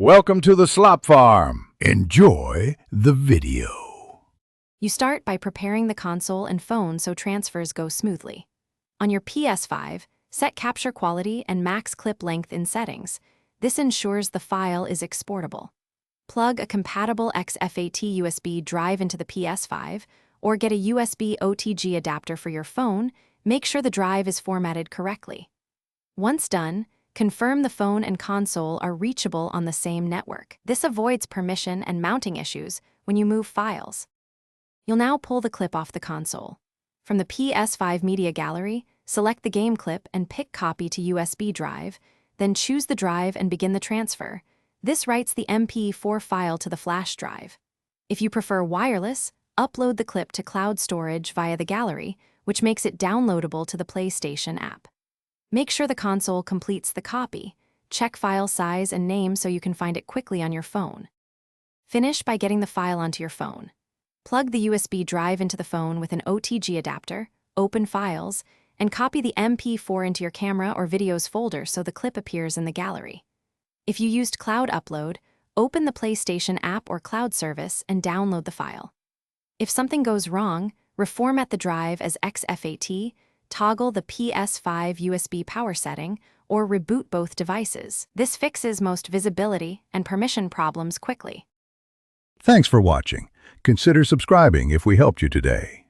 Welcome to the Slop Farm. Enjoy the video. You start by preparing the console and phone so transfers go smoothly. On your PS5, set capture quality and max clip length in settings. This ensures the file is exportable. Plug a compatible XFAT USB drive into the PS5 or get a USB OTG adapter for your phone. Make sure the drive is formatted correctly. Once done, confirm the phone and console are reachable on the same network. This avoids permission and mounting issues when you move files. You'll now pull the clip off the console. From the PS5 media gallery, select the game clip and pick Copy to USB drive, then choose the drive and begin the transfer. This writes the MP4 file to the flash drive. If you prefer wireless, upload the clip to cloud storage via the gallery, which makes it downloadable to the PlayStation app. Make sure the console completes the copy. Check file size and name so you can find it quickly on your phone. Finish by getting the file onto your phone. Plug the USB drive into the phone with an OTG adapter, open Files, and copy the MP4 into your camera or videos folder so the clip appears in the gallery. If you used Cloud Upload, open the PlayStation app or cloud service and download the file. If something goes wrong, reformat the drive as XFAT, toggle the PS5 USB power setting, or reboot both devices. This fixes most visibility and permission problems quickly. Thanks for watching. Consider subscribing if we helped you today.